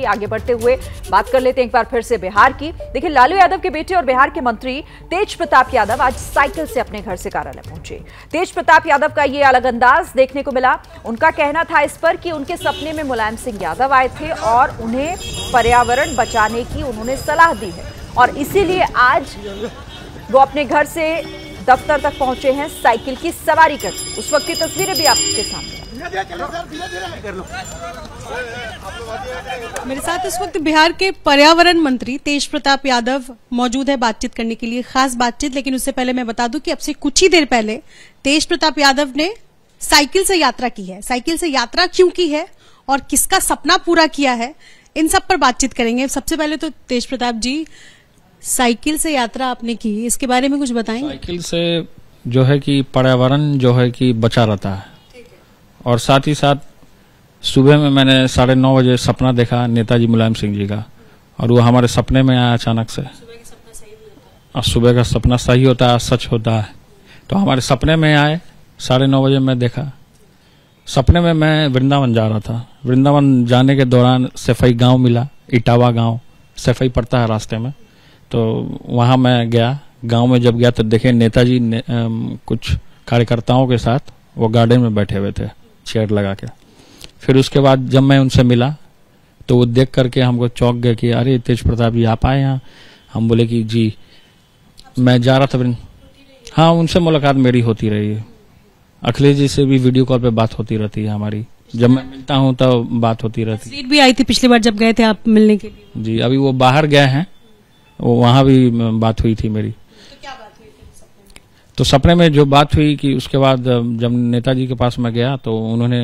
आगे बढ़ते हुए बात कर लेते हैं एक बार फिर से बिहार की। देखिए, लालू यादव के बेटे और बिहार के मंत्री तेज प्रताप यादव आज साइकिल से अपने घर से कार्यालय पहुंचे। तेज प्रताप यादव का ये अलग अंदाज देखने को मिला। उनका कहना था इस पर कि उनके सपने में मुलायम सिंह यादव आए थे और उन्हें पर्यावरण बचाने की उन्होंने सलाह दी है और इसीलिए आज वो अपने घर से दफ्तर तक पहुंचे हैं साइकिल की सवारी कर। उस वक्त की तस्वीरें भी आपके सामने। मेरे साथ इस वक्त बिहार के पर्यावरण मंत्री तेज प्रताप यादव मौजूद है बातचीत करने के लिए, खास बातचीत। लेकिन उससे पहले मैं बता दूं कि अब से कुछ ही देर पहले तेज प्रताप यादव ने साइकिल से यात्रा की है। साइकिल से यात्रा क्यों की है और किसका सपना पूरा किया है, इन सब पर बातचीत करेंगे। सबसे पहले तो तेज प्रताप जी, साइकिल से यात्रा आपने की, इसके बारे में कुछ बताएंगे? साइकिल से जो है कि पर्यावरण जो है कि बचा रहता है और साथ ही साथ सुबह में मैंने 9:30 बजे सपना देखा नेताजी मुलायम सिंह जी का और वो हमारे सपने में आया अचानक से। और सुबह का सपना सही होता है, सच होता है। तो हमारे सपने में आए 9:30 बजे मैं देखा। सपने में मैं वृंदावन जा रहा था। वृंदावन जाने के दौरान सफाई गांव मिला, इटावा गांव सफाई पड़ता है रास्ते में। तो वहां मैं गया। गांव में जब गया तो देखे नेताजी कुछ कार्यकर्ताओं के साथ वो गार्डन में बैठे हुए थे चेयर लगा के। फिर उसके बाद जब मैं उनसे मिला तो वो देख करके हमको चौंक गए कि अरे तेज प्रताप जी आप आए यहाँ। हम बोले कि जी मैं जा रहा था। हाँ, उनसे मुलाकात मेरी होती रही है। अखिलेश जी से भी वीडियो कॉल पे बात होती रहती है हमारी। जब मैं मिलता हूँ तो बात होती रहती है। सीट भी आई थी पिछली बार जब गए थे आप मिलने के लिए। जी, अभी वो बाहर गए हैं, वहां भी बात हुई थी मेरी। तो क्या बात हुई थी सपने में? तो सपने में जो बात हुई कि उसके बाद जब नेताजी के पास मैं गया तो उन्होंने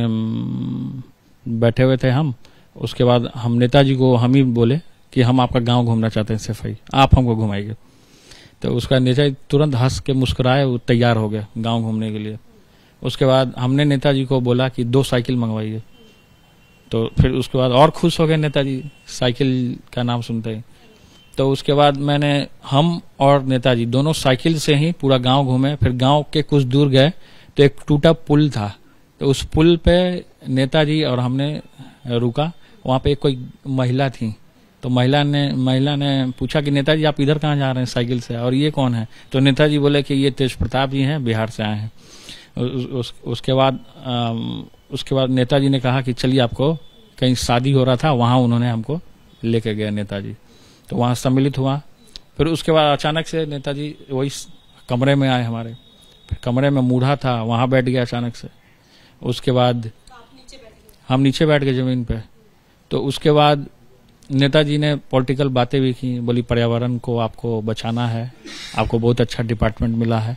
बैठे हुए थे हम। उसके बाद हम नेताजी को हम ही बोले कि हम आपका गांव घूमना चाहते हैं सफाई, आप हमको घुमाइए। तो उसका नेताजी तुरंत हंस के मुस्कुराए, वो तैयार हो गया गांव घूमने के लिए। उसके बाद हमने नेताजी को बोला कि 2 साइकिल मंगवाइए। तो फिर उसके बाद और खुश हो गए नेताजी साइकिल का नाम सुनते ही। तो उसके बाद हम और नेताजी दोनों साइकिल से ही पूरा गांव घूमे। फिर गांव के कुछ दूर गए तो एक टूटा पुल था। तो उस पुल पे नेताजी और हमने रुका। वहां पे कोई महिला थी। तो महिला ने पूछा कि नेताजी आप इधर कहाँ जा रहे हैं साइकिल से, और ये कौन है? तो नेताजी बोले कि ये तेज प्रताप जी हैं, बिहार से आए हैं। उसके बाद नेताजी ने कहा कि चलिए, आपको कहीं शादी हो रहा था, वहां उन्होंने हमको लेके गए नेताजी। तो वहां सम्मिलित हुआ। फिर उसके बाद अचानक से नेताजी वही कमरे में आए हमारे। फिर कमरे में मूढ़ा था, वहां बैठ गया अचानक से। उसके बाद हम नीचे बैठ गए जमीन पे। तो उसके बाद नेताजी ने पॉलिटिकल बातें भी की। बोली पर्यावरण को आपको बचाना है, आपको बहुत अच्छा डिपार्टमेंट मिला है,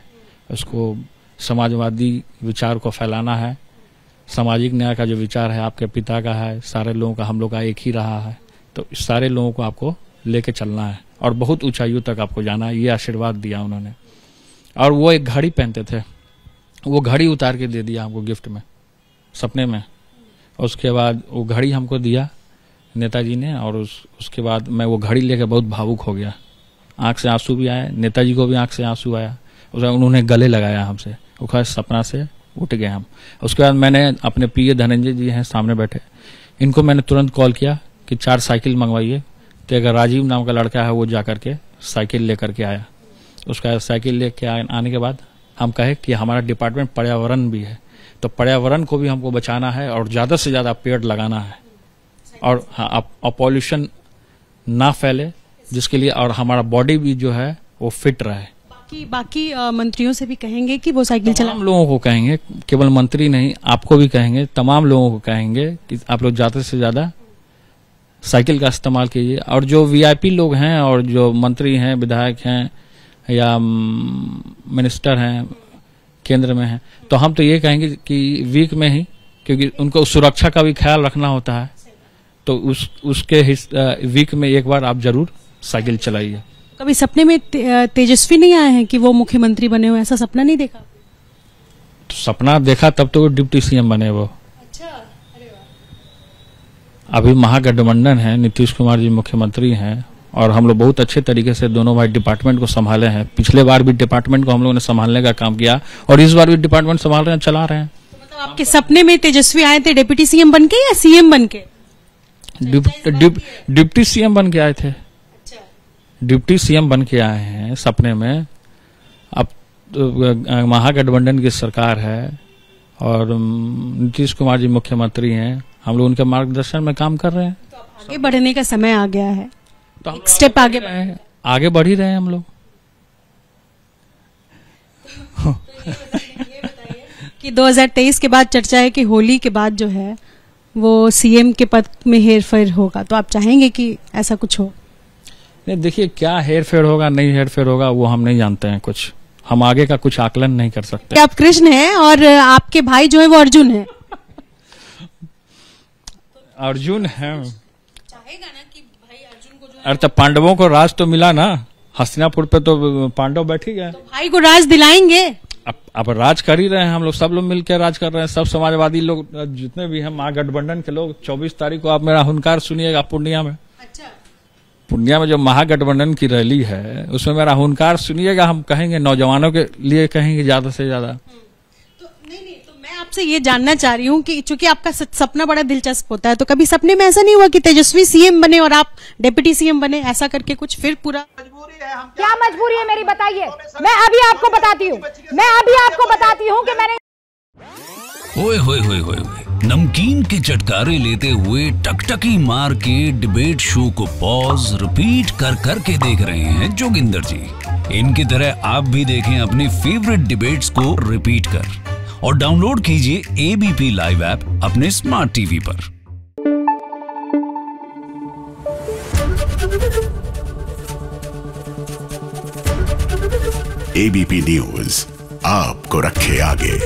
उसको समाजवादी विचार को फैलाना है, सामाजिक न्याय का जो विचार है आपके पिता का है, सारे लोगों का हम लोग का एक ही रहा है। तो सारे लोगों को आपको लेके चलना है और बहुत ऊंचाइयों तक आपको जाना है, ये आशीर्वाद दिया उन्होंने। और वो एक घड़ी पहनते थे, वो घड़ी उतार के दे दिया हमको गिफ्ट में सपने में। उसके बाद वो घड़ी हमको दिया नेताजी ने। और उसके बाद मैं वो घड़ी लेके बहुत भावुक हो गया। आंख से आंसू भी आए, नेताजी को भी आंख से आंसू आया। उन्होंने गले लगाया हमसे, वो खैर सपना से उठ गए हम। उसके बाद मैंने अपने पीए धनंजय जी हैं सामने बैठे, इनको मैंने तुरंत कॉल किया कि 4 साइकिल मंगवाइए। तो अगर राजीव नाम का लड़का है वो जा करके साइकिल लेकर के आया। उसका साइकिल लेके आने के बाद हम कहे कि हमारा डिपार्टमेंट पर्यावरण भी है, तो पर्यावरण को भी हमको बचाना है और ज्यादा से ज्यादा पेड़ लगाना है और पॉल्यूशन ना फैले, जिसके लिए और हमारा बॉडी भी जो है वो फिट रहे। बाकी मंत्रियों से भी कहेंगे कि वो साइकिल चला। तमाम लोगों को कहेंगे, केवल मंत्री नहीं, आपको भी कहेंगे, तमाम लोगों को कहेंगे कि आप लोग ज्यादा से ज्यादा साइकिल का इस्तेमाल कीजिए। और जो वीआईपी लोग हैं और जो मंत्री हैं, विधायक हैं या मिनिस्टर हैं, केंद्र में हैं, तो हम तो ये कहेंगे कि वीक में ही, क्योंकि उनको सुरक्षा का भी ख्याल रखना होता है, तो उसके वीक में एक बार आप जरूर साइकिल चलाइए। कभी सपने में तेजस्वी नहीं आए हैं कि वो मुख्यमंत्री बने हो, ऐसा सपना नहीं देखा? तो सपना देखा तब तो वो डिप्टी सीएम बने वो। अच्छा, अरे वाह। अभी महागठबंधन है, नीतीश कुमार जी मुख्यमंत्री हैं और हम लोग बहुत अच्छे तरीके से दोनों भाई डिपार्टमेंट को संभाले हैं। पिछले बार भी डिपार्टमेंट को हम लोगों ने संभालने का काम किया और इस बार भी डिपार्टमेंट संभाल रहे हैं, चला रहे हैं। तो मतलब आपके सपने में तेजस्वी आए थे डिप्टी सीएम बनके या सीएम बनके? डिप्टी सीएम बन के आए थे। डिप्टी सीएम बन के आए हैं सपने में। अब तो महागठबंधन की सरकार है और नीतीश कुमार जी मुख्यमंत्री हैं, हम लोग उनके मार्गदर्शन में काम कर रहे हैं। तो आगे बढ़ने का समय आ गया है, तो एक स्टेप आगे बढ़ ही रहे हैं हम लोग। कि 2023 के बाद चर्चा है कि होली के बाद जो है वो सीएम के पद में हेरफेर होगा, तो आप चाहेंगे कि ऐसा कुछ हो? नहीं, देखिए क्या हेरफेर होगा नहीं हेरफेर होगा वो हम नहीं जानते हैं, कुछ हम आगे का कुछ आकलन नहीं कर सकते। आप कृष्ण हैं और आपके भाई जो है वो अर्जुन है। अर्जुन है, चाहेगा ना कि भाई अर्जुन को जो है, अरे तो पांडवों को राज तो मिला ना, हस्तिनापुर पे तो पांडव बैठ ही गए। तो भाई को राज दिलाएंगे। अब राज कर ही रहे हैं हम लोग, सब लोग मिलकर राज कर रहे हैं, सब समाजवादी लोग जितने भी हैं महागठबंधन के लोग। 24 तारीख को आप मेरा हुनकार सुनिएगा पूर्णिया में। अच्छा, पूर्णिया में जो महागठबंधन की रैली है उसमें मेरा हुनकार सुनिएगा, हम कहेंगे नौजवानों के लिए कहेंगे ज्यादा से ज्यादा। तो नहीं, तो मैं आपसे ये जानना चाह रही हूँ कि चूंकि आपका सपना बड़ा दिलचस्प होता है, तो कभी सपने में ऐसा नहीं हुआ कि तेजस्वी सीएम बने और आप डिप्टी सीएम बने, ऐसा करके कुछ? फिर पूरा क्या मजबूरी है मेरी, बताइए। मैं अभी आपको बताती हूँ कि मैंने ओए होए होए होए नमकीन के चटकारे लेते हुए टकटकी मार के डिबेट शो को पॉज रिपीट कर करके देख रहे हैं जोगिंदर जी। इनकी तरह आप भी देखें अपनी फेवरेट डिबेट्स को रिपीट कर और डाउनलोड कीजिए एबीपी लाइव ऐप अपने स्मार्ट टीवी पर। एबीपी न्यूज आपको रखे आगे।